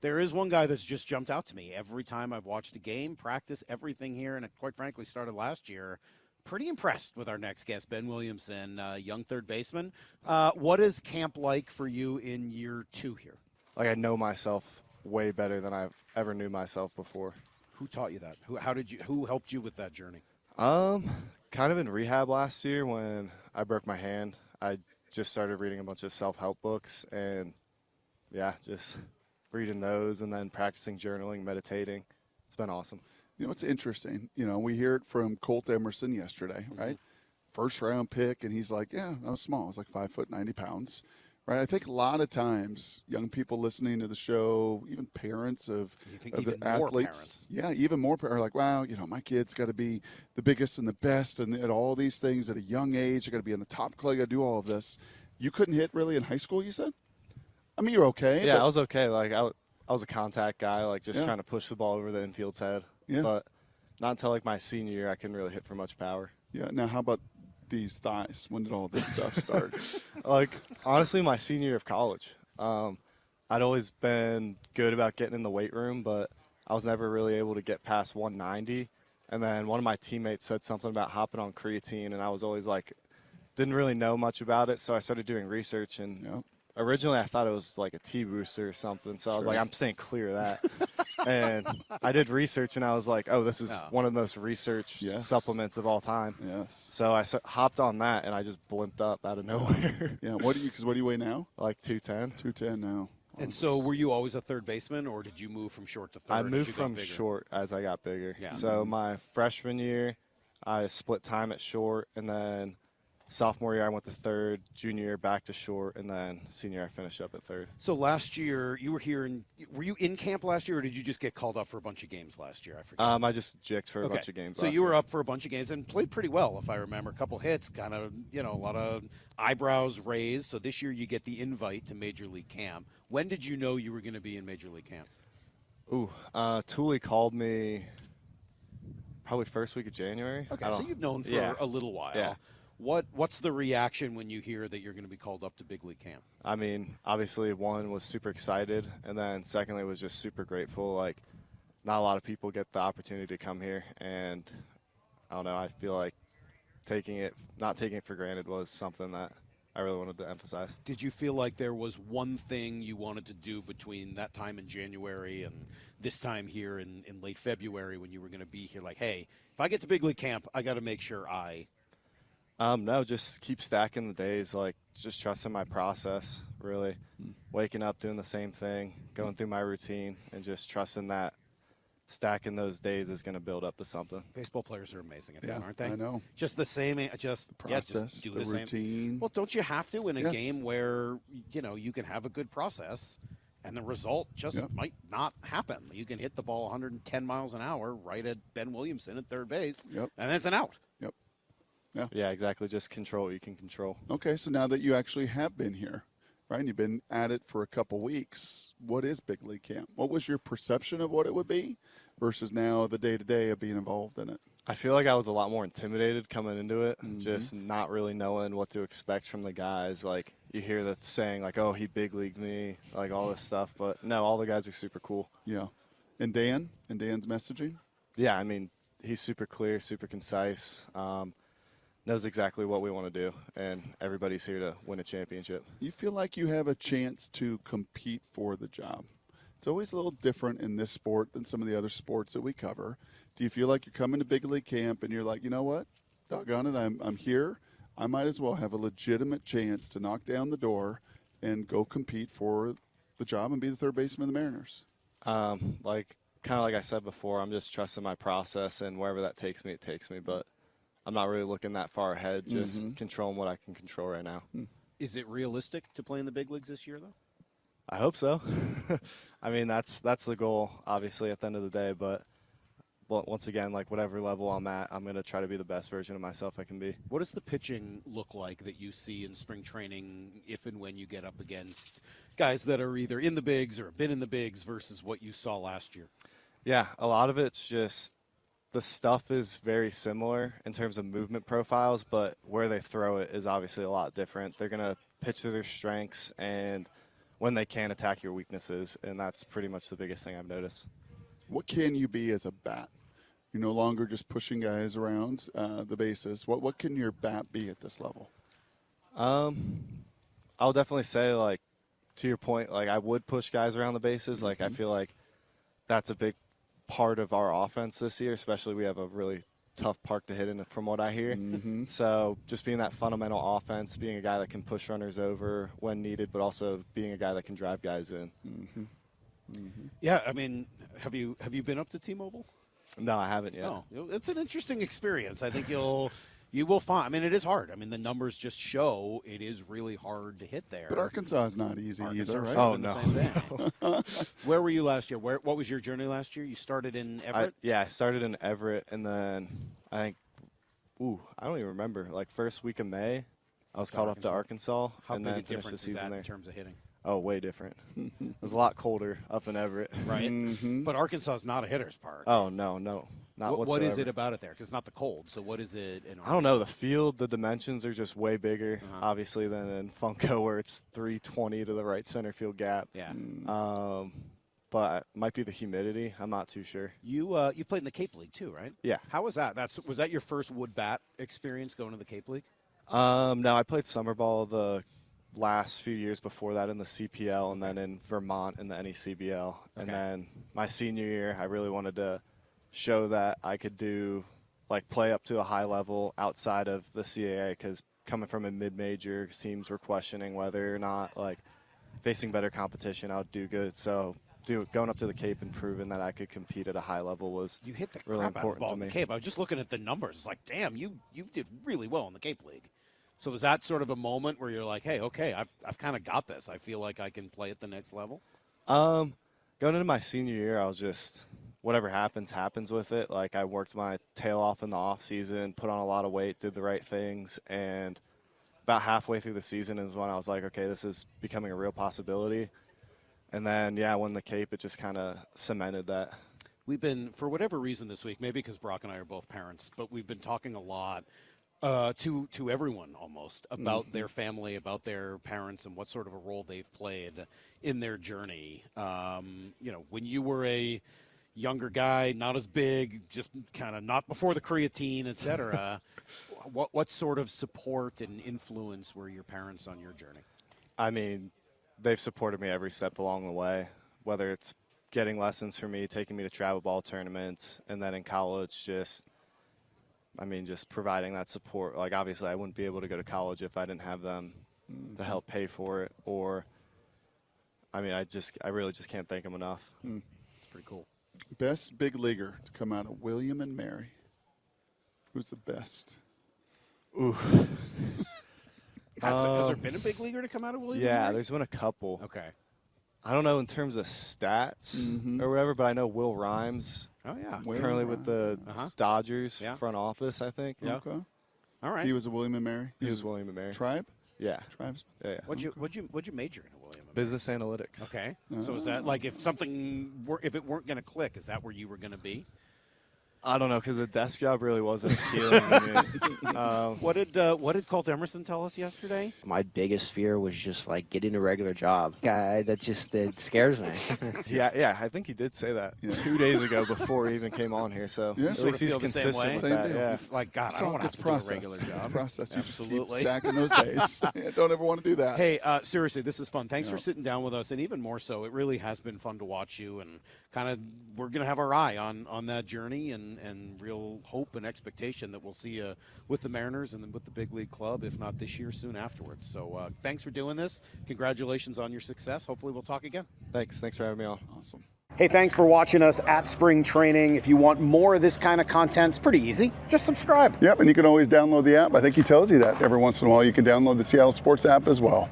There is one guy that's just jumped out to me every time I've watched a game, practice, everything here, and it quite frankly started last year. Pretty impressed with our next guest, Ben Williamson, young third baseman. What is camp like for you in year 2 here? Like, I know myself way better than I've ever knew myself before. Who taught you that? Who helped you with that journey? Kind of in rehab last year when I broke my hand. I just started reading a bunch of self-help books and, yeah, just reading those and then practicing journaling, meditating. It's been awesome. You know, it's interesting. You know, we hear it from Colt Emerson yesterday, right? First round pick, and he's like, yeah, I was small. I was like 5 foot 90 pounds, right? I think a lot of times young people listening to the show, even parents of the athletes, even more are like, wow, you know, my kid's got to be the biggest and the best and all these things at a young age. I got to be in the top club. I got to do all of this. You couldn't hit really in high school, you said? I mean, you're okay. Yeah, I was okay. Like, I was a contact guy, like just trying to push the ball over the infield's head. Yeah. But not until like my senior year I couldn't really hit for much power. Yeah. Now, how about these thighs? When did all this stuff start? Like, honestly, my senior year of college. I'd always been good about getting in the weight room, but I was never really able to get past 190. And then one of my teammates said something about hopping on creatine, and I was always like, didn't really know much about it, so I started doing research. And originally I thought it was like a T booster or something, so I was like, I'm staying clear of that. And I did research, and I was like, oh, this is one of the most researched supplements of all time. Yes. So I hopped on that, and I just blimped up out of nowhere. Yeah. What do you weigh now? Like 210. 210 now. And so were you always a third baseman, or did you move from short to third? I moved from short as I got bigger. Yeah. So my freshman year, I split time at short, and then sophomore year I went to third, junior year back to short, and then senior year I finished up at third. So last year you were here, were you in camp last year, or did you just get called up for a bunch of games last year? I forget. I just jicked for a bunch of games. So you were up for a bunch of games and played pretty well, if I remember. A couple hits, kind of, you know, a lot of eyebrows raised. So this year you get the invite to Major League Camp. When did you know you were going to be in Major League Camp? Thule called me probably first week of January. Okay, so you've known for a little while. Yeah. What's the reaction when you hear that you're going to be called up to Big League Camp? I mean, obviously, one was super excited, and then secondly was just super grateful. Like, not a lot of people get the opportunity to come here, and I don't know, I feel like not taking it for granted was something that I really wanted to emphasize. Did you feel like there was one thing you wanted to do between that time in January and this time here in late February when you were going to be here? Like, hey, if I get to Big League Camp, I got to make sure No, just keep stacking the days, like just trusting my process, really. Waking up, doing the same thing, going through my routine, and just trusting that stacking those days is going to build up to something. Baseball players are amazing at that, aren't they? I know. Just the same, just the process, just do the routine. Same. Well, don't you have to in a game where, you know, you can have a good process and the result just might not happen? You can hit the ball 110 miles an hour right at Ben Williamson at third base, and it's an out. Yeah, exactly. Just control what you can control. Okay, so now that you actually have been here, right, and you've been at it for a couple weeks, what is Big League Camp? What was your perception of what it would be versus now the day-to-day of being involved in it? I feel like I was a lot more intimidated coming into it, just not really knowing what to expect from the guys. Like, you hear that saying, like, oh, he big leagued me, like all this stuff. But, no, all the guys are super cool. Yeah. And Dan's messaging? Yeah, I mean, he's super clear, super concise. Knows exactly what we want to do, and everybody's here to win a championship. You feel like you have a chance to compete for the job. It's always a little different in this sport than some of the other sports that we cover. Do you feel like you're coming to Big League Camp and you're like, you know what, doggone it, I'm here. I might as well have a legitimate chance to knock down the door and go compete for the job and be the third baseman of the Mariners? Like I said before, I'm just trusting my process, and wherever that takes me, it takes me. But I'm not really looking that far ahead, just controlling what I can control right now. Is it realistic to play in the big leagues this year, though? I hope so. I mean, that's the goal, obviously, at the end of the day. But once again, like whatever level I'm at, I'm going to try to be the best version of myself I can be. What does the pitching look like that you see in spring training if and when you get up against guys that are either in the bigs or have been in the bigs versus what you saw last year? Yeah, a lot of it's just the stuff is very similar in terms of movement profiles, but where they throw it is obviously a lot different. They're going to pitch to their strengths, and when they can attack your weaknesses, and that's pretty much the biggest thing I've noticed. What can you be as a bat? You're no longer just pushing guys around the bases. What can your bat be at this level? I'll definitely say, like, to your point, like, I would push guys around the bases. Like, I feel like that's a big part of our offense this year, especially we have a really tough park to hit in from what I hear. So just being that fundamental offense, being a guy that can push runners over when needed, but also being a guy that can drive guys in. Yeah, I mean, have you been up to T-Mobile? No, I haven't yet. No, it's an interesting experience. I think you will find. I mean, it is hard. I mean, the numbers just show it is really hard to hit there. But Arkansas is not easy either, right? Oh, The no. same thing. Where were you last year? What was your journey last year? You started in Everett? I started in Everett, and then I think, I don't even remember. Like, first week of May, I was called up to Arkansas, How and big then a finished the difference is season that there. in terms of hitting? Oh, way different. It was a lot colder up in Everett. Right. But Arkansas is not a hitter's park. Oh, no, not What whatsoever. is it about it there? Because it's not the cold. So what is it in I don't know. The field, the dimensions are just way bigger, obviously, than in Funko, where it's 320 to the right center field gap. Yeah. But it might be the humidity. I'm not too sure. You played in the Cape League too, right? Yeah. How was that? Was that your first wood bat experience going to the Cape League? No, I played summer ball the last few years before that in the CPL, and then in Vermont in the NECBL. And then my senior year, I really wanted to show that I could play up to a high level outside of the CAA, because coming from a mid-major, teams were questioning whether or not, like, facing better competition, I would do good. So going up to the Cape and proving that I could compete at a high level was You hit the really crap out of the important ball to in the me. Cape. I was just looking at the numbers. It's like, damn, you did really well in the Cape League. So was that sort of a moment where you're like, hey, okay, I've kind of got this. I feel like I can play at the next level? Going into my senior year, I was just, whatever happens with it. Like, I worked my tail off in the off season, put on a lot of weight, did the right things, and about halfway through the season is when I was like, okay, this is becoming a real possibility. And then, I won the Cape. It just kind of cemented that. We've been, for whatever reason this week, maybe because Brock and I are both parents, but we've been talking a lot to everyone almost about their family, about their parents, and what sort of a role they've played in their journey. When you were a younger guy, not as big, just kind of not before the creatine, et cetera, what sort of support and influence were your parents on your journey? I mean, they've supported me every step along the way, whether it's getting lessons for me, taking me to travel ball tournaments, and then in college, just providing that support. Like, obviously, I wouldn't be able to go to college if I didn't have them to help pay for it. I really just can't thank them enough. It's pretty cool. Best big leaguer to come out of William and Mary. Who's the best? Ooh. Has there been a big leaguer to come out of William? Yeah, there's been a couple. Okay. I don't know in terms of stats or whatever, but I know Will Rhymes, Oh, yeah. currently with the Dodgers front office, I think. Yeah. Okay. All right. He was a William and Mary. He was William and Mary. Tribe? Yeah. Tribes? Yeah. What'd you major in, William? Business analytics. Okay. So is that like if it weren't going to click, is that where you were going to be? I don't know, because the desk job really wasn't appealing to me. What did Colt Emerson tell us yesterday? My biggest fear was just like getting a regular job. It scares me. Yeah, I think he did say that 2 days ago before he even came on here. So Yeah. at Sort least he's feel the same consistent way? with Same that. deal. Yeah. Like, God, I don't want to have to do a regular job. It's process. You Absolutely. just keep stacking those days. Don't ever want to do that. Hey, seriously, this is fun. Thanks for sitting down with us, and even more so, it really has been fun to watch you, and kind of we're going to have our eye on that journey and real hope and expectation that we'll see you with the Mariners and then with the big league club, if not this year, soon afterwards. So thanks for doing this. Congratulations on your success. Hopefully we'll talk again. Thanks for having me on. Awesome. Hey, thanks for watching us at Spring Training. If you want more of this kind of content, it's pretty easy. Just subscribe. Yep, and you can always download the app. I think he tells you that every once in a while. You can download the Seattle Sports app as well.